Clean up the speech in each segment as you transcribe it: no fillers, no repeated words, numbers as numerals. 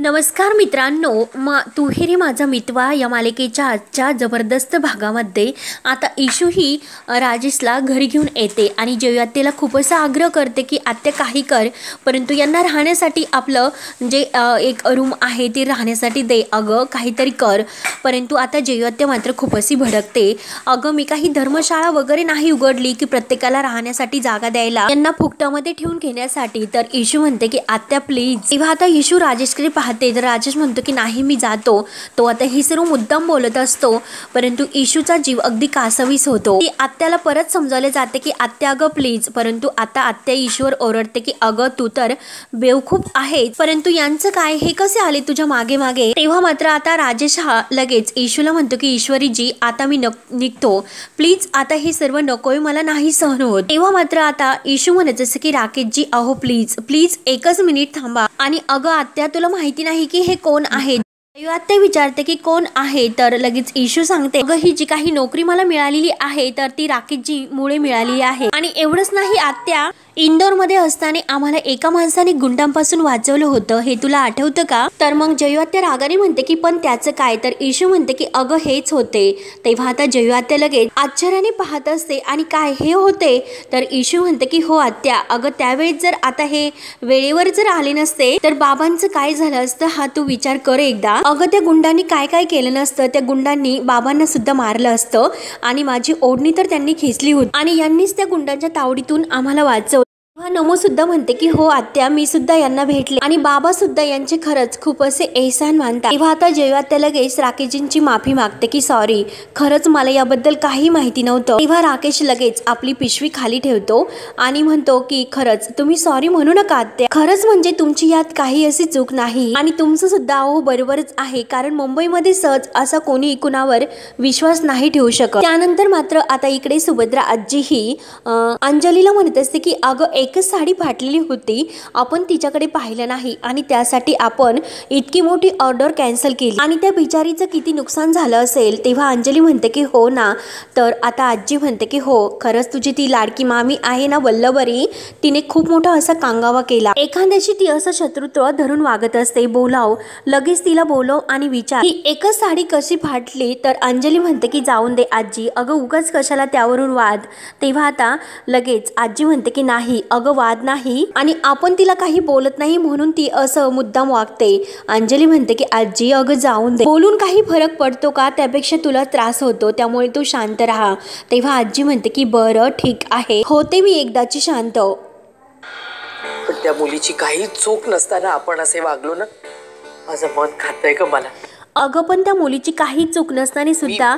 नमस्कार मित्रांनो, तू ही रे माझा मितवा या मालिकेच्या आजच्या जबरदस्त भागामध्ये आता इशू ही राजेशला घरी घेऊन येते आणि जयू खूप असा आग्रह करते की आत्या काही कर, परंतु यांना राहण्यासाठी आपलं जे एक रूम आहे ते राहण्यासाठी दे, अगं काहीतरी कर. परंतु आता जयू मात्र खूप अशी भडकते. अगं मी काही धर्मशाळा वगैरे नाही उघडली की प्रत्येकाला राहण्यासाठी जागा द्यायला, यांना फुकटामध्ये ठेवून घेण्यासाठी. तर इशू म्हणते की आत्या प्लीज. तेव्हा आता इशू राजेशकडे पाहते तर राजेश म्हणतो की नाही मी जातो. तो आता ही सर्व मुद्दाम बोलत असतो, परंतु इशूचा जीव अगदी कासावीस होतो. ती आत्याला परत समजावले जाते की आत्या अगं प्लीज, परंतु आता आत्या ईश्वर ओरडते की अगं तू तर बेवकूफ आहे, परंतु यांचं काय, हे कसे आले तुझ्या मागे मागे. तेव्हा मात्र आता राजेश हा लगेच इशूला म्हणतो की ईश्वरीजी आता मी निघतो प्लीज, आता हे सर्व नकोय, मला नाही सहन होत. तेव्हा मात्र आता इशू म्हणत जसं की राकेशजी अहो प्लीज प्लीज एकच मिनिट थांबा. आणि अगं आत्या तुला माहिती नाही की हे कोण आहे. आत्या विचारते की कोण आहे, तर लगेच इशू सांगते अगं ही जी काही नोकरी मला मिळालेली आहे तर ती राकेशजी मुळे मिळालेली आहे. आणि एवढंच नाही आत्या, इंदोरमध्ये असताना आम्हाला एका माणसाने गुंडांपासून वाचवलं होतं, हे तुला आठवतं का. तर मग जयू आत्या रागाने म्हणते की पण त्याचं काय. तर इशू म्हणते की अगं हेच होते. तेव्हा आता जयू आत्या लगेच आश्चर्याने पाहत असते आणि काय हे होते. तर इशू म्हणते की हो आत्या, अगं त्यावेळेस जर आता हे वेळेवर जर आले नसते तर बाबांचं काय झालं असतं हा तू विचार कर एकदा. अगं त्या गुंडांनी काय काय केलं नसतं, त्या गुंडांनी बाबांना सुद्धा मारलं असतं आणि माझी ओढणी तर त्यांनी खेचली होती आणि यांनीच त्या गुंडांच्या तावडीतून आम्हाला वाचवलं. नमो सुद्धा म्हणते की हो आत्या मी सुद्धा यांना भेटले आणि बाबा सुद्धा यांचे खरंच खूप असे एहसान मानतात. तेव्हा आता जयू आत्या लगेच राकेशजींची माफी मागते की सॉरी, खरंच मला याबद्दल काही माहिती नव्हतं. तेव्हा राकेश लगेच आपली पिशवी खाली ठेवतो आणि म्हणतो की खरंच तुम्ही सॉरी म्हणू नका आत्या, खरंच म्हणजे तुमची यात काही अशी चूक नाही आणि तुमचं सुद्धा अहो बरोबरच आहे, कारण मुंबईमध्ये सहज असा कोणी कुणावर विश्वास नाही ठेवू शकत. त्यानंतर मात्र आता इकडे सुभद्रा आजी ही अंजलीला म्हणत असते की अगं एकच साडी फाटलेली होती, आपण तिच्याकडे पाहिलं नाही आणि त्यासाठी आपण इतकी मोठी ऑर्डर कॅन्सल केली आणि त्या बिचारीचं किती नुकसान झालं असेल. तेव्हा अंजली म्हणते की हो ना. तर आता आजी म्हणते की हो खरंच तुझी ती लाडकी मामी आहे ना वल्लभरी, तिने खूप मोठा असा कांगावा केला. एखाद्याशी ती असं शत्रुत्व धरून वागत असते, बोलाव लगेच तिला बोलव आणि विचार ही एकच साडी कशी फाटली. तर अंजली म्हणते की जाऊन दे आजी, अगं उगाच कशाला त्यावरून वाद. तेव्हा आता लगेच आजी म्हणते की नाही अगं वाद नाही आणि आपण तिला काही बोलत नाही म्हणून ती असं मुद्दाम वागते. अंजली म्हणते की आजी अगं जाऊन दे, बोलून काही फरक पडतो का, त्यापेक्षा तुला त्रास होतो, त्यामुळे तू शांत राहा. तेव्हा आजी म्हणते की बरं ठीक आहे, होते मी एकदाची शांत. पण त्या मुलीची काही चूक नसताना आपण असे वागलो ना, माझं मन खातंय का मला. अगं पण त्या मुलीची काही चूक नसताना सुद्धा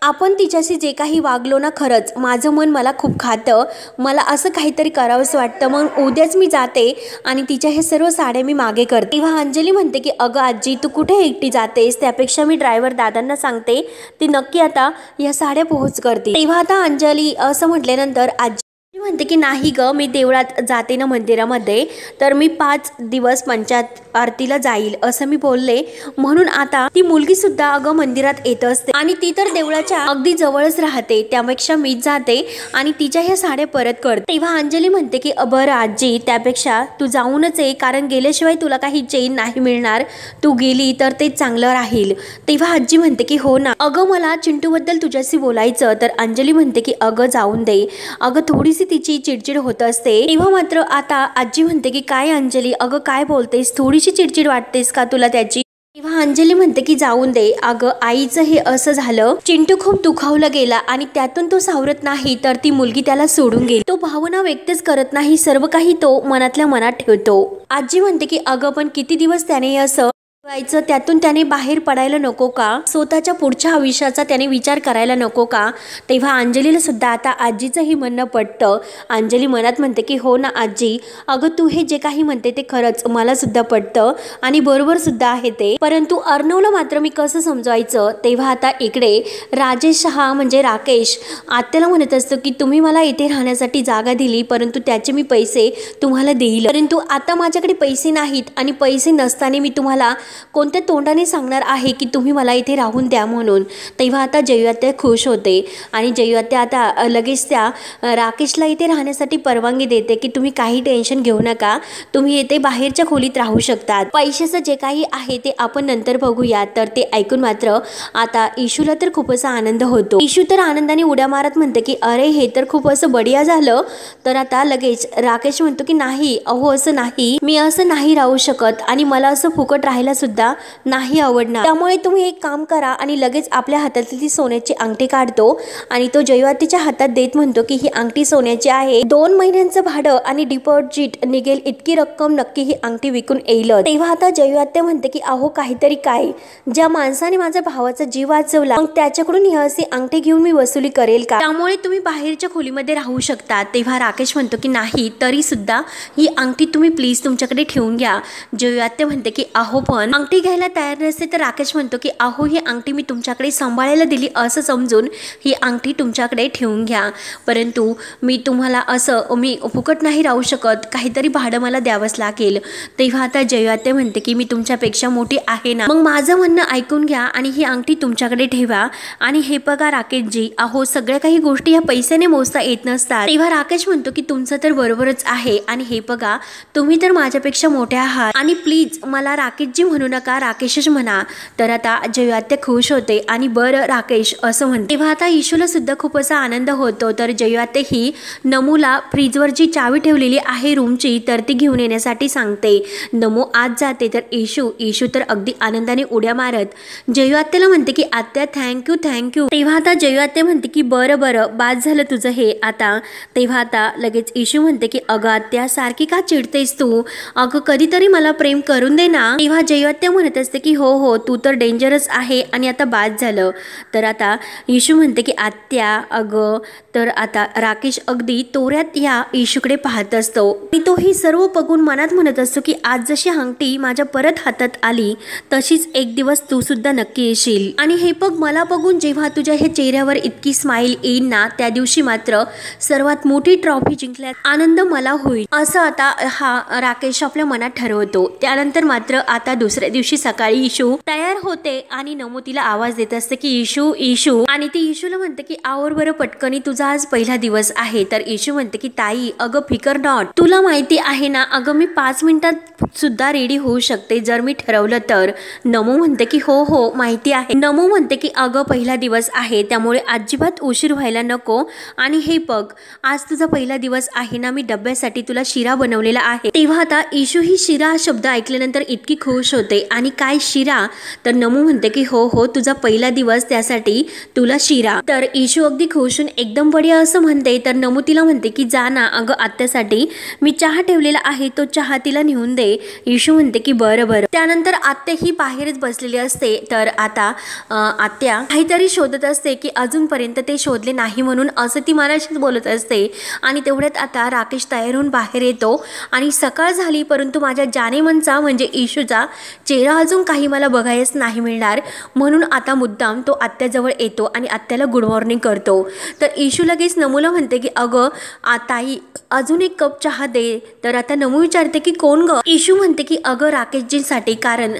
आपण तिच्याशी जे काही वागलो ना, खरंच माझं मन मला खूप खातं, मला असं काहीतरी करावंसं वाटतं. मग उद्याच मी जाते आणि तिच्या हे सर्व साड्या मी मागे करते. तेव्हा अंजली म्हणते की अगं आजी तू कुठे एकटी जातेस, त्यापेक्षा मी ड्रायव्हर दादांना सांगते, ती नक्की आता या साड्या पोहोच करते. तेव्हा आता अंजली असं म्हटल्यानंतर आजी म्हणते की नाही ग, मी देवळात जाते ना मंदिरामध्ये, तर मी 5 दिवस पंचायत आरतीला जाईल असं मी बोलले, म्हणून आता ती मुलगी सुद्धा अगं मंदिरात येत असते आणि ती तर देवळाच्या अगदी जवळच राहते, त्यापेक्षा मीच जाते आणि तिच्या ह्या साड्या परत करते. तेव्हा अंजली म्हणते की बरं आजी त्यापेक्षा तू जाऊनच ये, कारण गेल्याशिवाय तुला काही चैन नाही मिळणार, तू गेली तर ते चांगलं राहील. तेव्हा आजी म्हणते की हो ना अगं मला चिंटूबद्दल तुझ्याशी बोलायचं. तर अंजली म्हणते की अगं जाऊन दे, अगं थोडीशी तिची चिडचिड होत असते. तेव्हा मात्र आता आजी म्हणते की काय अंजली अगं काय बोलतेस, थोडीशी चिडचिड वाटतेस का तुला त्याची. तेव्हा अंजली म्हणते की जाऊन दे, अगं आईचं हे असं झालं, चिंटू खूप दुखावला गेला आणि त्यातून तो सावरत नाही, तर ती मुलगी त्याला सोडून गेली, तो भावना व्यक्तच करत नाही, सर्व काही तो मनातल्या मनात ठेवतो. आजी म्हणते की अगं पण किती दिवस त्याने असं व्हायचं, त्यातून त्याने बाहेर पडायला नको का, स्वतःच्या पुढच्या आयुष्याचा त्याने विचार करायला नको का. तेव्हा अंजलीला सुद्धा आता आजीचंही म्हणणं पटतं. अंजली मनात म्हणते की हो ना आजी, अगं तू हे जे काही म्हणते ते खरंच मला सुद्धा पटतं आणि बरोबर सुद्धा आहे ते, परंतु अर्णवला मात्र मी कसं समजवायचं. तेव्हा आता इकडे राजेश हा म्हणजे राकेश आत्याला म्हणत असतो की तुम्ही मला इथे राहण्यासाठी जागा दिली, परंतु त्याचे मी पैसे तुम्हाला देईल, परंतु आता माझ्याकडे पैसे नाहीत आणि पैसे नसताना मी तुम्हाला कोणत्या तोंडाने सांगणार आहे की तुम्ही मला इथे राहून द्या म्हणून. तेव्हा आता जयू खुश होते आणि जयू आता लगेच त्या राकेशला इथे राहण्यासाठी परवानगी देते की तुम्ही काही टेन्शन घेऊ नका, तुम्ही इथे बाहेरच्या खोलीत राहू शकतात, पैशाचं जे काही आहे ते आपण नंतर बघूया. तर ते ऐकून मात्र आता इशूला तर खूपच आनंद होतो. इशू तर आनंदाने उड्या मारत म्हणते की अरे हे तर खूप असं बढिया झालं. तर आता लगेच राकेश म्हणतो की नाही, अहो असं नाही, मी असं नाही राहू शकत आणि मला असं फुकट राहायला सुद्धा नाही आवडणार. त्यामुळे तुम्ही एक काम करा आणि लगेच आपल्या हातातली ती सोन्याची अंगठी काढतो आणि तो जयू हातात देत म्हणतो की ही अंगठी सोन्याची आहे, 2 महिन्यांचं भाडं आणि डिपॉझिट निघेल इतकी रक्कम नक्की ही अंगठी विकून येईल. तेव्हा आता जयू म्हणते की अहो काहीतरी काय, ज्या माणसाने माझ्या भावाचा जीव वाचवला मग त्याच्याकडून ही अशी अंगठी घेऊन मी वसुली करेल का, त्यामुळे तुम्ही बाहेरच्या खोलीमध्ये राहू शकता. तेव्हा राकेश म्हणतो की नाही, तरी सुद्धा ही अंगठी तुम्ही प्लीज तुमच्याकडे ठेवून घ्या. जयू म्हणते की अहो पण अंगठी घ्यायला तयार नसते तर राकेश म्हणतो की अहो ही अंगठी मी तुमच्याकडे सांभाळायला दिली असं समजून ही अंगठी तुमच्याकडे ठेवून घ्या, परंतु मी तुम्हाला असं मी फुकट नाही राहू शकत, काहीतरी भाडं मला द्यावंच लागेल. तेव्हा आता जयू म्हणते की मी तुमच्यापेक्षा मोठी आहे ना, मग माझं म्हणणं ऐकून घ्या आणि ही अंगठी तुमच्याकडे ठेवा. आणि हे बघा राकेशजी, अहो सगळ्या काही गोष्टी ह्या पैशाने मोजता येत नसतात. तेव्हा राकेश म्हणतो की तुमचं तर बरोबरच आहे आणि हे बघा तुम्ही तर माझ्यापेक्षा मोठ्या आहात आणि प्लीज मला राकेशजी म्हणू नका, राकेशच म्हणा. तर आता जयू खुश होते आणि बरं राकेश असं म्हणते. तेव्हा आता इशूला सुद्धा खूप असा आनंद होतो. तर जयू ही नमूला फ्रीजवर जी चावी ठेवलेली आहे रूमची तर ती घेऊन येण्यासाठी सांगते. नमू आज जाते तर इशू तर अगदी आनंदाने उड्या मारत जयू म्हणते की आत्या थँक्यू थँक्यू. तेव्हा आता जयू म्हणते की बरं बरं बाद झालं तुझं हे आता. तेव्हा आता लगेच इशू म्हणते की अगं आत्या सारखी का चिडतेस तू, अगं कधीतरी मला प्रेम करून दे ना. तेव्हा जयू म्हणत असते की हो हो तू तर डेंजरस आहे आणि आता बाद झालं. तर आता इशू म्हणते की आत्या अगं. तर आता राकेश अगदी तोऱ्यात या इशूकडे पाहत असतो आणि तो ही सर्व बघून मनात म्हणत असतो की आज जशी अंगठी माझ्या परत हातात आली तशीच एक दिवस तू सुद्धा नक्की येशील आणि हे बघ मला बघून जेव्हा तुझ्या हे चेहऱ्यावर इतकी स्माइल येईल ना त्या दिवशी मात्र सर्वात मोठी ट्रॉफी जिंकल्यात आनंद मला होईल असं आता हा राकेश आपल्या मनात ठरवतो. त्यानंतर मात्र आता दुसऱ्या दिवशी सकाळी इशू तयार होते आणि नमू तिला आवाज देत असते की इशू इशू आणि ती इशूला म्हणते की आवर बरं पटकनी, तुझा आज पहिला दिवस आहे. तर इशू म्हणते की ताई अगं फिकर नॉट, तुला माहिती आहे ना अगं मी 5 मिनिटात सुद्धा रेडी होऊ शकते जर मी ठरवलं तर. नमू म्हणते की हो हो माहिती आहे. नमू म्हणते की अगं पहिला दिवस आहे त्यामुळे अजिबात उशीर व्हायला नको आणि हे बघ आज तुझा पहिला दिवस आहे ना, मी डब्यासाठी तुला शिरा बनवलेला आहे. तेव्हा आता इशू ही शिरा हा शब्द ऐकल्यानंतर इतकी खुश होते आणि काय शिरा, तर नमू म्हणते की हो हो तुझा पहिला दिवस त्यासाठी तुला शिरा. तर इशू अगदी खुश होऊन एकदम बढिया असं म्हणते. तर नमू तिला म्हणते की जा ना अगं आत्यासाठी मी चहा ठेवलेला आहे तो चहा तिला नेऊन दे. इशू म्हणते की बरं बरं. त्यानंतर आत्या ही बाहेरच बसलेली असते. तर आता आत्या काहीतरी शोधत असते की अजूनपर्यंत ते शोधले नाही म्हणून असं ती मनाशीच बोलत असते. आणि तेवढ्यात आता राकेश तयार होऊन बाहेर येतो आणि सकाळ झाली परंतु माझ्या जानेमनचा म्हणजे इशूचा चेहरा अजून काही मला बघायच नाही मिळणार म्हणून आता मुद्दाम तो आत्याजवळ येतो आणि आत्याला गुड मॉर्निंग करतो. तर इशू लगेच नमूला म्हणते की अगं ताई अजून एक कप चहा दे. तर आता नमू विचारते की कोण ग. इशू म्हणते की अगं राकेशजींसाठी, कारण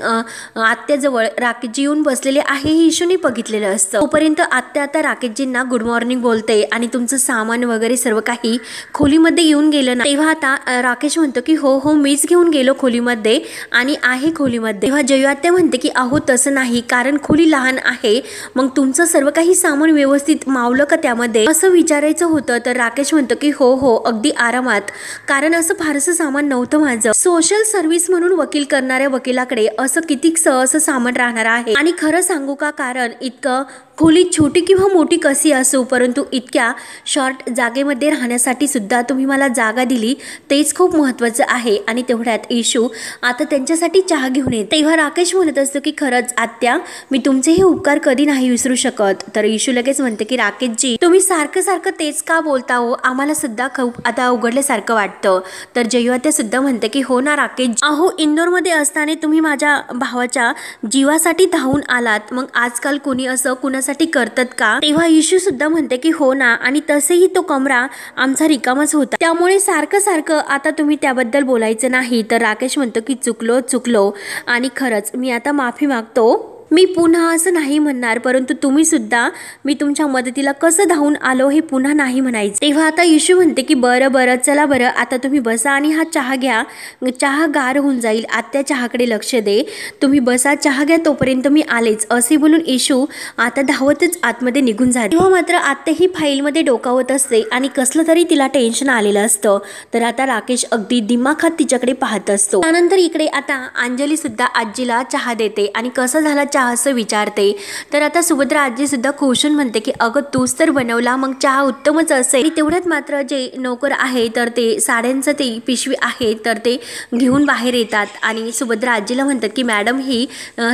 आत्याजवळ राकेशजी येऊन बसलेले आहे हे इशूने बघितलेलं असतं. तोपर्यंत आत्या आता राकेशजींना गुड मॉर्निंग बोलते आणि तुमचं सामान वगैरे सर्व काही खोलीमध्ये येऊन गेलं ना. तेव्हा आता राकेश म्हणतो की हो हो मीच घेऊन गेलो खोलीमध्ये आणि आहे खोलीमध्ये. तेव्हा जयू आत्या म्हणते की अहो तसं नाही, कारण खोली लहान आहे, मग तुमचं सर्व काही सामान व्यवस्थित मावलं का त्यामध्ये असं विचारायचं होतं. तर राकेश म्हणतो की हो हो अगदी आरामात, कारण असं फारसं सामान नव्हतं माझं. सोशल सर्व्हिस म्हणून वकील करणाऱ्या वकिलाकडे असं कितीकसं असं सामान राहणार आहे आणि खरं सांगू का, कारण इतकं खोली छोटी किंवा मोठी कशी असो परंतु इतक्या शॉर्ट जागेमध्ये राहण्यासाठी सुद्धा तुम्ही मला जागा दिली तेच खूप महत्त्वाचं आहे. आणि तेवढ्यात इशू आता त्यांच्यासाठी चहा घेऊन येते. तेव्हा राकेश म्हणत असतो की खरंच आत्या मी तुमचे हे उपकार कधी नाही विसरू शकत. तर इशू लगेच म्हणते की राकेशजी तुम्ही सारखं सारखं तेच का बोलता हो, आम्हाला सुद्धा खूप आता उघडल्यासारखं वाटतं. तर जयू आत्या सुद्धा म्हणते की हो ना राकेश, अहो इंदोरमध्ये असताना तुम्ही माझ्या भावाच्या जीवासाठी धावून आलात, मग आजकाल कोणी असं कुणासाठी करतात का. तेव्हा इशू सुद्धा म्हणते की हो ना, आणि तसेही तो कमरा आमचा रिकामाच होता त्यामुळे सारखं सारखं आता तुम्ही त्याबद्दल बोलायचं नाही. तर राकेश म्हणतो की चुकलो आणि खरंच मी आता माफी मागतो. मी पुन्हा असं नाही म्हणणार, परंतु तुम्ही सुद्धा मी तुमच्या मदतीला कसं धावून आलो हे पुन्हा नाही म्हणायचं. तेव्हा आता इशू म्हणते की बरं बरं चला बरं, आता तुम्ही बसा आणि हा चहा घ्या, चहा गार होऊन जाईल. आत्या चहाकडे लक्ष दे, तुम्ही बसा चहा घ्या, तोपर्यंत मी आलेच, असे बोलून इशू आता धावतच आतमध्ये निघून जाते. तेव्हा मात्र आत्या ही फाईलमध्ये डोकावत असते आणि कसलं तरी तिला टेन्शन आलेलं असतं. तर आता राकेश अगदी दिमाखात तिच्याकडे पाहत असतो. त्यानंतर इकडे आता अंजली सुद्धा आजीला चहा देते आणि कसं झाला चहा असं विचारते. तर आता सुभद्रा आजी सुद्धा खुश होऊन म्हणते की अगं तूच तर बनवला, मग चहा उत्तमच असेल. तेवढ्यात मात्र जे नोकर आहे तर ते साड्यांचं ते पिशवी आहे तर ते घेऊन बाहेर येतात आणि सुभद्रा आजीला म्हणतात की मॅडम ही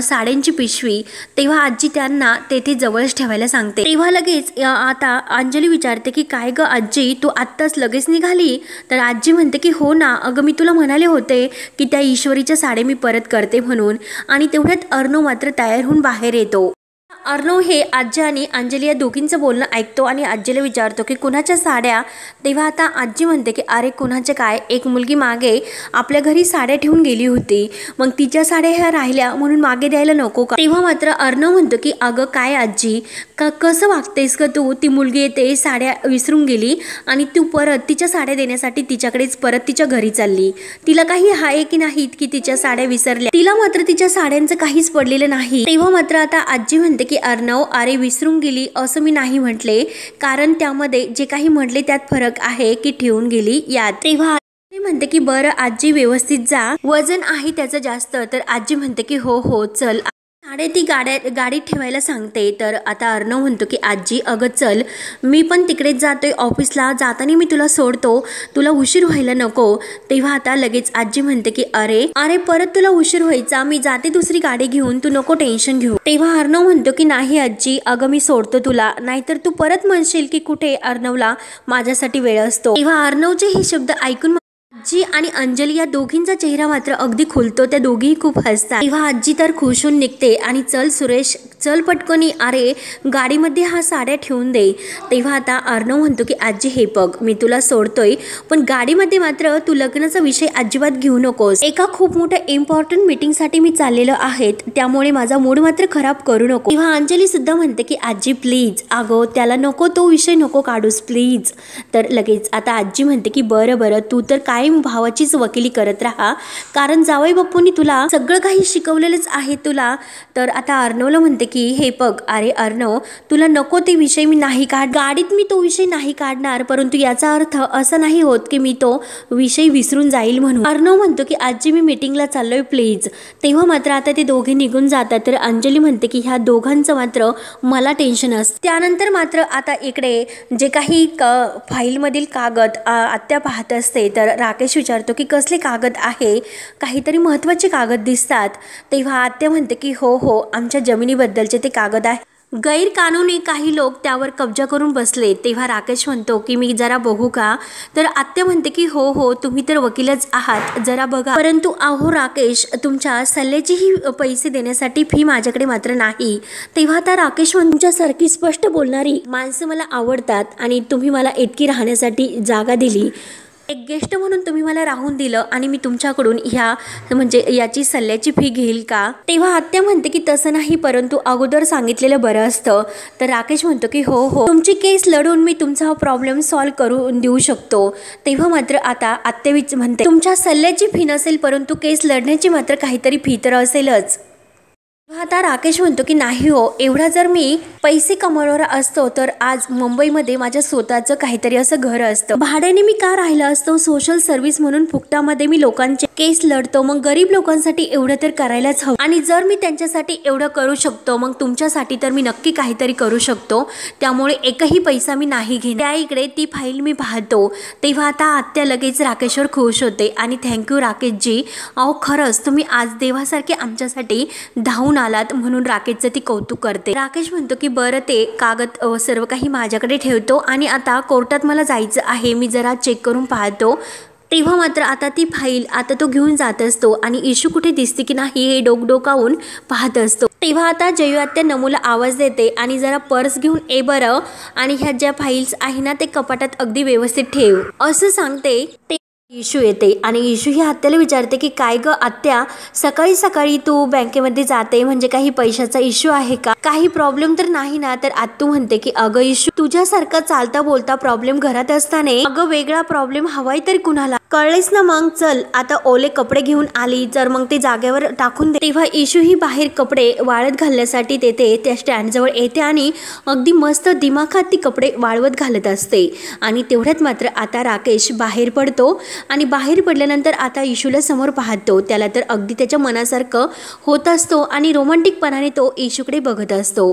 साड्यांची पिशवी. तेव्हा आजी त्यांना तेथे जवळच ठेवायला सांगते. तेव्हा लगेच आता अंजली विचारते की काय ग आजी, तू आत्ताच लगेच निघाली? तर आजी म्हणते की हो ना, अगं मी तुला म्हणाले होते की त्या ईश्वरीच्या साड्या मी परत करते म्हणून. आणि तेवढ्यात अर्णव मात्र तयार होऊन बाहेर येतो. अर्णव हे आजी आणि अंजली या दोघींचं बोलणं ऐकतो आणि आजीला विचारतो की कुणाच्या साड्या? तेव्हा आता आजी म्हणते की अरे कुणाचे काय, एक मुलगी मागे आपल्या घरी साड्या ठेवून गेली होती, मग तिच्या साड्या ह्या राहिल्या म्हणून मागे द्यायला नको का? तेव्हा मात्र अर्णव म्हणतो की अगं काय आजी, कसं वागतेस का तू? ती मुलगी येते साड्या विसरून गेली आणि तू परत तिच्या साड्या देण्यासाठी तिच्याकडेच परत तिच्या घरी चालली. तिला काही आहे की नाही की तिच्या साड्या विसरल्या? तिला मात्र तिच्या साड्यांचं काहीच पडलेलं नाही. तेव्हा मात्र आता आजी म्हणते की अर्णव अरे विसरून गेली असं मी नाही म्हटले, कारण त्यामध्ये जे काही म्हटले त्यात फरक आहे की ठेवून गेली यात. तेव्हा म्हणते की बरं आजी व्यवस्थित जा, वजन आहे त्याचं जास्त. तर आजी म्हणते की हो हो चल, साडे ती गाडीत ठेवायला सांगते. तर आता अर्णव म्हणतो की आजी अगं चल, मी पण तिकडेच जातोय ऑफिसला, जाताना मी तुला सोडतो, तुला उशीर व्हायला नको. तेव्हा आता लगेच आजी म्हणते की अरे अरे परत तुला उशीर व्हायचा, मी जाते दुसरी गाडी घेऊन, तू नको टेन्शन घेऊ. तेव्हा अर्णव म्हणतो की नाही आजी, अगं मी सोडतो तुला, नाहीतर तू परत म्हणशील की कुठे अर्णवला माझ्यासाठी वेळ असतो. तेव्हा अर्णवचे हे शब्द ऐकून आजी आणि अंजली या दोघींचा चेहरा मात्र अगदी खुलतो, त्या दोघीही खूप हसतात. तेव्हा आजी तर खुश होऊन निघते आणि चल सुरेश चल पटकनी, अरे गाडीमध्ये हा साड्या ठेवून दे. तेव्हा आता अर्णव म्हणतो की आजी हे बघ मी तुला सोडतोय, पण गाडीमध्ये मात्र तू लग्नाचा विषय अजिबात घेऊ नकोस, एका खूप मोठ्या इम्पॉर्टंट मीटिंगसाठी मी चाललेलो आहे, त्यामुळे माझा मूड मात्र खराब करू नको. तेव्हा अंजली सुद्धा म्हणते की आजी प्लीज, अगो त्याला नको, तो विषय नको काढूस प्लीज. तर लगेच आता आजी म्हणते की बरं बरं, तू तर काय भावाचीच वकिली करत राहा, कारण जावई बाप्पूंनी तुला सगळं काही शिकवलेलंच आहे तुला. तर आता अर्णवला म्हणते की हे बघ अरे अर्णव, तुला नको ते विषय मी नाही गाडीत मी तो विषय नाही काढणार, परंतु याचा अर्थ असा नाही होत की मी तो विषय विसरून जाईल म्हणून. अर्णव म्हणतो की आजी मी मीटिंगला चाललोय प्लीज. तेव्हा मात्र आता ते दोघे निघून जातात. तर अंजली म्हणते की ह्या दोघांचं मात्र मला टेन्शन असतं. त्यानंतर मात्र आता इकडे जे काही फाईलमधील कागद आत्या पाहत असते. तर राकेश विचारतो की कसले कागद आहे, काहीतरी महत्त्वाचे कागद दिसतात. तेव्हा आत्या म्हणते की हो हो आमच्या जमिनीबद्दलचे ते कागद आहे, गैरकानूनी काही लोक त्यावर कब्जा करून बसले. तेव्हा राकेश म्हणतो की मी जरा बघू का? तर आत्या म्हणते की हो हो तुम्ही तर वकीलच आहात, जरा बघा. परंतु अहो राकेश, तुमच्या सल्ल्याचीही पैसे देण्यासाठी फी माझ्याकडे मात्र नाही. तेव्हा आता राकेश म्हणतो तुमच्यासारखी स्पष्ट बोलणारी माणसं मला आवडतात आणि तुम्ही मला इतकी राहण्यासाठी जागा दिली, एक गेस्ट म्हणून तुम्ही मला राहून दिलं आणि मी तुमच्याकडून ह्या म्हणजे याची सल्ल्याची फी घेईल का? तेव्हा आत्या म्हणते की तसं नाही, परंतु अगोदर सांगितलेलं बरं असतं. तर राकेश म्हणतो की हो हो तुमची केस लढवून मी तुमचा प्रॉब्लेम सॉल्व्ह करून देऊ शकतो. तेव्हा मात्र आता आत्या म्हणते तुमच्या सल्ल्याची फी नसेल, परंतु केस लढण्याची मात्र काहीतरी फी तर असेलच. आता राकेश म्हणतो की नाही हो, एवढा जर मी पैसे कमवणारा असतो तर आज मुंबईमध्ये माझ्या स्वतःचं काहीतरी असं घर असतं, भाड्याने मी का राहिलं असतो, सोशल सर्व्हिस म्हणून फुकटामध्ये मी लोकांचे केस लढतो, मग गरीब लोकांसाठी एवढं तर करायलाच हवं. आणि जर मी त्यांच्यासाठी एवढं करू शकतो, मग तुमच्यासाठी तर मी नक्की काहीतरी करू शकतो. त्यामुळे एकही पैसा मी नाही घेणार. त्या इकडे ती फाईल मी पाहतो. तेव्हा आता आत्या लगेच राकेशवर खुश होते आणि थँक्यू राकेशजी, अहो खरंच तुम्ही आज देवासारखे आमच्यासाठी धावून आलात, म्हणून राकेशचं ती कौतुक करते. राकेश म्हणतो की बरं ते कागद सर्व काही माझ्याकडे ठेवतो आणि आता कोर्टात मला जायचं आहे, मी जरा चेक करून पाहतो. तेव्हा मात्र आता ती फाईल आता तो घेऊन जात असतो आणि इशू कुठे दिसते की नाही हे डोकावून पाहत असतो. तेव्हा आता जयू आत्या नमूला आवाज देते आणि जरा पर्स घेऊन ये बरं, आणि ह्या ज्या फाईल्स आहे ना ते कपाटात अगदी व्यवस्थित ठेव असं सांगते. इशू येते आणि इशू ही आत्याला विचारते की काय ग आत्या, सकाळी सकाळी तू बँकेमध्ये जाते म्हणजे काही पैशाचा इश्यू आहे का, काही प्रॉब्लेम तर नाही ना. तर आत्तू म्हणते की अगं इशू, तुझ्यासारखा चालता बोलता प्रॉब्लेम घरात असताना अगं वेगळा प्रॉब्लेम हवाय तर कुणाला, कळलेस ना. मग चल आता ओले कपडे घेऊन आली तर मग ते जागेवर टाकून दे. तेव्हा इशू ही बाहेर कपडे वाळत घालण्यासाठी देते, त्या स्टँड जवळ येते आणि अगदी मस्त दिमाखात ती कपडे वाळवत घालत असते. आणि तेवढ्यात मात्र आता राकेश बाहेर पडतो आणि बाहेर पडल्यानंतर आता इशूला समोर पाहतो. त्याला तर अगदी त्याच्या मनासारखं होत असतो आणि रोमॅन्टिकपणाने तो इशूकडे बघत असतो.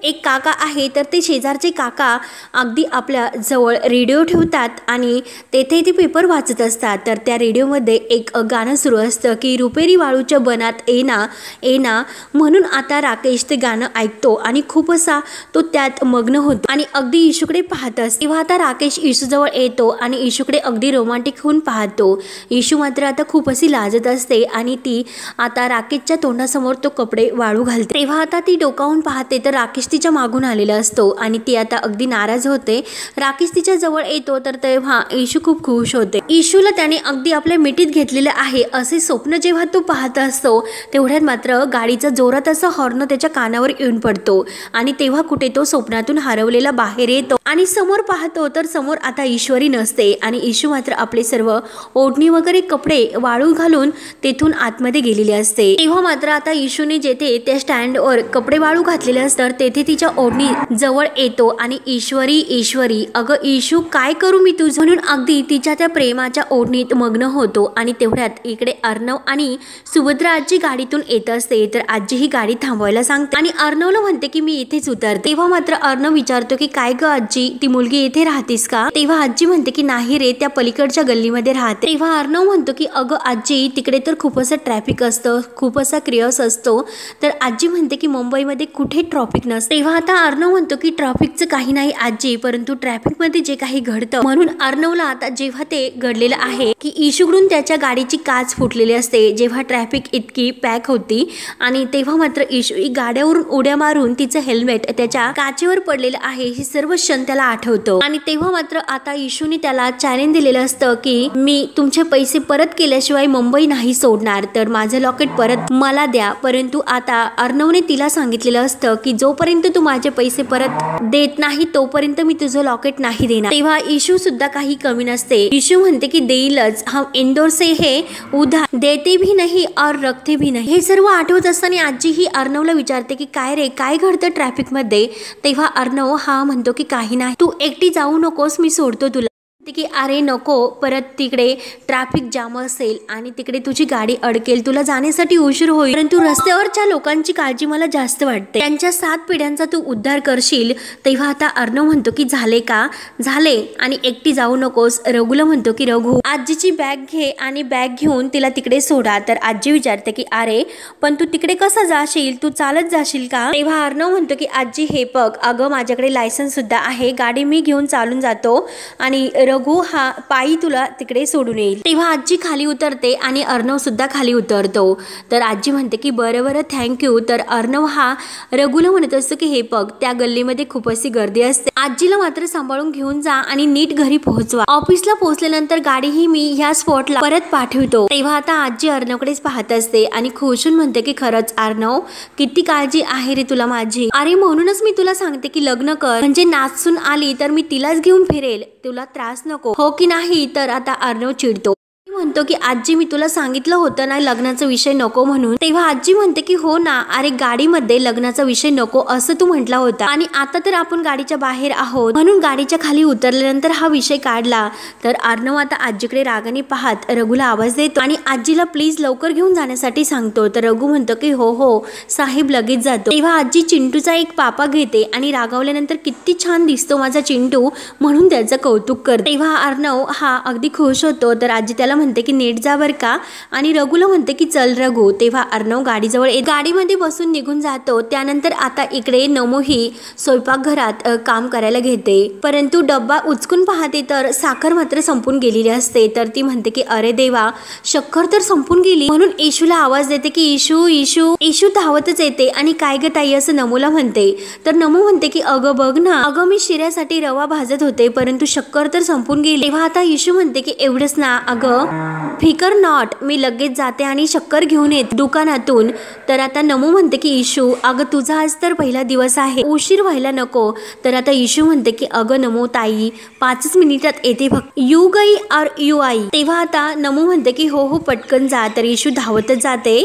एक काका आहे तर ते शेजारचे काका अगदी आपल्या जवळ रेडिओ ठेवतात आणि तेथे ते पेपर वाचत असतात. तर त्या रेडिओमध्ये एक गाणं सुरू असतं की रुपेरी वाळूच्या बनात येना येना, म्हणून आता राकेश ते गाणं ऐकतो आणि खूप असा तो त्यात मग्न होतो आणि अगदी इशूकडे पाहत असतो. तेव्हा आता राकेश इशूजवळ येतो आणि इशूकडे अगदी रोमॅन्टिक होऊन पाहतो. इशू मात्र आता खूप अशी लाजत असते आणि ती आता राकेशच्या तोंडासमोर तो कपडे वाळू घालते. तेव्हा आता ती डोकावून पाहते तर राकेश तिच्या मागून आलेला असतो आणि ती आता अगदी नाराज होते. राकेश तिच्या जवळ येतो तर तेव्हा इशू खूप खुश होते. इशूला त्याने अगदी आपल्या मिठीत घेतलेलं आहे असे स्वप्न जेव्हा तो पाहत असतो तेवढ्यात मात्र गाडीचा जोरात असा हॉर्न त्याच्या कानावर येऊन पडतो आणि तेव्हा कुठे तो स्वप्नातून हरवलेला बाहेर येतो आणि समोर पाहतो तर समोर आता ईश्वरी नसते आणि इशू मात्र आपले सर्व ओढणी वगैरे कपडे वाळू घालून तेथून आतमध्ये गेलेले असते. तेव्हा मात्र आता इशूने जेथे त्या स्टँडवर कपडे वाळू घातलेले असतात तेथे तिच्या ओढणी जवळ येतो आणि ईश्वरी ईश्वरी, अगं इशू काय करू मी तुझं, म्हणून अगदी तिच्या त्या प्रेमाच्या ओढणीत मग्न होतो. आणि तेवढ्यात इकडे अर्णव आणि सुभद्रा आजी गाडीतून येत असते तर आजी ही गाडी थांबवायला सांगते आणि अर्णवला म्हणते की मी इथेच उतरते. तेव्हा मात्र अर्णव विचारतो की काय ग आजी, ती मुलगी इथे राहतेस का. तेव्हा आजी म्हणते की नाही रे, त्या पलीकडच्या गल्लीमध्ये राहते. तेव्हा अर्णव म्हणतो की अगं आजी तिकडे तर खूप असं ट्रॅफिक असतं, खूप असा क्रियस असतो. तर आजी म्हणते की मुंबईमध्ये कुठे ट्रॅफिक नसतं. तेव्हा आता अर्णव म्हणतो की ट्रॅफिकचं काही नाही आजी, परंतु ट्रॅफिकमध्ये जे काही घडतं, म्हणून अर्णवला आता जेव्हा ते घडलेलं आहे की इशूकडून त्याच्या गाडीची काच फुटलेली असते जेव्हा ट्रॅफिक इतकी पॅक होती आणि तेव्हा मात्र इशू गाड्यावरून उड्या मारून तिचं हेल्मेट त्याच्या काचेवर पडलेलं आहे हे सर्व क्षण त्याला आठवतो. आणि तेव्हा मात्र आता इशूने त्याला चॅलेंज दिलेलं असतं की मी तुमचे पैसे परत केल्याशिवाय मुंबई नाही सोडणार, तर माझं लॉकेट परत मला द्या. परंतु आता अर्णवने तिला सांगितलेलं असतं की जोपर्यंत तू माझे पैसे परत देत नाही तोपर्यंत मी तुझं लॉकेट नाही देणार. तेव्हा इशू सुद्धा काही कमी नसते. इशू म्हणते की देईलच, हम इंदौर से है उधार देते भी नहीं और रखते भी नहीं. हे सर्व आठवत असताना आजी ही अर्णवला विचारते की काय रे, काय घडतं ट्रॅफिक मध्ये. तेव्हा अर्णव हा म्हणतो की काही नाही, तू एकटी जाऊ नकोस, मी सोडतो तुला. की अरे नको, परत तिकडे ट्रॅफिक जाम असेल आणि तिकडे तुझी गाडी अडकेल, तुला जाण्यासाठी उशीर होईल. परंतु रस्त्यावरच्या लोकांची काळजी मला जास्त वाटते, त्यांच्या 7 पिढ्यांचा तू उद्धार करशील. तेव्हा आता अर्णव म्हणतो की झाले का, झाले आणि एकटी जाऊ नकोस. रघुला म्हणतो की रघु आजीची बॅग घे आणि बॅग घेऊन तिला तिकडे सोडा. तर आजी विचारते की अरे पण तू तिकडे कसं जाशील, तू चालत जाशील का. तेव्हा अर्णव म्हणतो की आजी हे बघ, अगं माझ्याकडे लायसन्स सुद्धा आहे, गाडी मी घेऊन चालून जातो आणि रघु हा पायी तुला तिकडे सोडून येईल. तेव्हा आजी खाली उतरते आणि अर्णव सुद्धा खाली उतरतो. तर आजी म्हणते की बरं बरं थँक्यू. तर अर्णव हा रघुला म्हणत असतो की हे बघ, त्या गल्लीमध्ये खूप अशी गर्दी असते, आजीला मात्र सांभाळून घेऊन जा आणि नीट घरी पोहोचवा. ऑफिसला पोहोचल्यानंतर गाडी ही मी ह्या स्पॉटला परत पाठवतो. तेव्हा आता आजी अर्णवकडेच पाहत असते आणि खुशून म्हणते की खरंच अर्णव, किती काळजी आहे रे तुला माझी. अरे म्हणूनच मी तुला सांगते की लग्न कर, म्हणजे नाचून आली तर मी तिलाच घेऊन फिरेल, तुला त्रास नको, हो की नाही. तर आता अर्णव चिडतो, म्हणतो की आजी मी तुला सांगितलं होतं ना लग्नाचा विषय नको म्हणून. तेव्हा आजी म्हणते की हो ना, अरे गाडीमध्ये लग्नाचा विषय नको असं तू म्हटला होता आणि आता तर आपण गाडीच्या बाहेर आहोत म्हणून गाडीच्या खाली उतरल्यानंतर हा विषय काढला. तर अर्णव आता आजीकडे रागाने पाहत रघुला आवाज देतो आणि आजीला प्लीज लवकर घेऊन जाण्यासाठी सांगतो. तर रघु म्हणतो की हो हो साहेब, लगेच जातो. तेव्हा आजी चिंटूचा एक पापा घेते आणि रागावल्यानंतर किती छान दिसतो माझा चिंटू म्हणून त्याचं कौतुक करते. तेव्हा अर्णव हा अगदी खुश होतो. तर आजी त्याला म्हणते की नीट जा बर का आणि रघुला म्हणते की चल रघु। तेव्हा अर्णव गाडीजवळ गाडीमध्ये बसून निघून जातो। त्यानंतर आता इकडे नमो ही स्वयंपाकघरात काम करायला घेते, परंतु डब्बा उचकून पाहते तर साखर मात्र संपून गेलेली असते। तर ती म्हणते की अरे देवा, शक्कर तर संपून गेली। म्हणून इशूला आवाज देते की इशू इशू। इशू धावतच येते आणि काय ग ताई असं नमूला म्हणते। तर नमू म्हणते की अगं बघ ना, अगं मी शिऱ्यासाठी रवा भाजत होते परंतु शक्कर तर संपून गेली। तेव्हा आता इशू म्हणते की एवढंच ना, अगं फिकर नॉट, मी लगेच जाते आणि शक्कर घेऊन येते दुकानातून। तर आता नमू म्हणते की इशू अगं तुझा आज तर पहिला दिवस आहे, उशीर व्हायला नको। तर आता इशू म्हणते की अगं नमो ताई 5 मिनिटात येते फक्त, यू गई और यू आई। तेव्हा आता नमू म्हणते की हो हो पटकन जा। तर इशू धावतच जाते।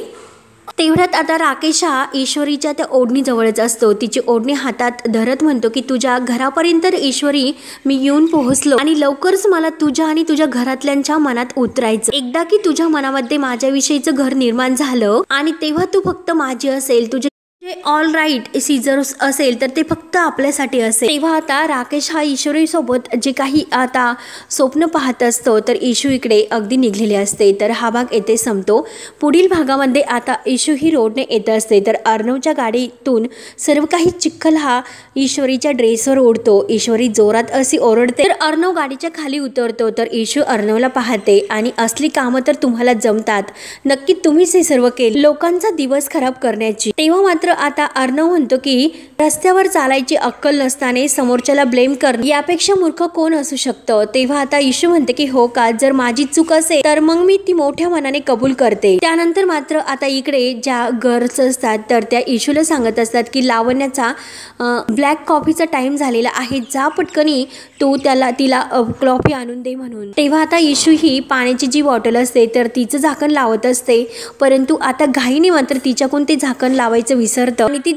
तेवढ्यात आता राकेश हा ईश्वरीच्या त्या ओढणी जवळच असतो। तिची ओढणी हातात धरत म्हणतो की तुझ्या घरापर्यंत ईश्वरी मी येऊन पोहोचलो आणि लवकरच मला तुझ्या आणि तुझ्या घरातल्यांच्या मनात उतरायचं। एकदा की तुझ्या मनामध्ये माझ्याविषयीचं घर निर्माण झालं आणि तेव्हा तू फक्त माझी असेल, तुझे ऑल राईट सीझर्स असेल तर ते फक्त आपल्यासाठी असेल। तेव्हा आता राकेश हा ईश्वरी सोबत जे काही आता स्वप्न पाहत असतो तर इशू इकडे अगदी निघलेले असते। तर हा भाग येथे संपतो। पुढील भागामध्ये आता इशू ही रोडने येत असते तर अर्णवच्या गाडीतून सर्व काही चिखल हा ईश्वरीच्या ड्रेसवर उडतो। ईश्वरी जोरात अशी ओरडते तर अर्णव गाडीच्या खाली उतरतो। तर इशू अर्णवला पाहते आणि असली कामं तर तुम्हाला जमतात, नक्की तुम्हीच हे सर्व केले लोकांचा दिवस खराब करण्याची। तेव्हा मात्र आता अर्णव म्हणतो की रस्त्यावर चालायची अक्कल नसताना समोरच्याला ब्लेम करणं यापेक्षा मूर्ख कोण असू शकतं। तेव्हा आता इशू म्हणते की हो का, जर माझी चूक असेल तर मग मी ती मोठ्या मनाने कबूल करते। त्यानंतर मात्र आता इकडे ज्या गर्ल्स असतात तर त्या इशूला सांगत असतात की लावण्याचा ब्लॅक कॉफीचा टाइम झालेला आहे, जा पटकनी तू तिला कॉफी आणून दे म्हणून। तेव्हा आता इशू ही पाण्याची जी बॉटल असते तर तिचं झाकण लावत असते, परंतु आता घाईने मात्र तिच्याकडून ते झाकण लावायचं विसरतं आणि ती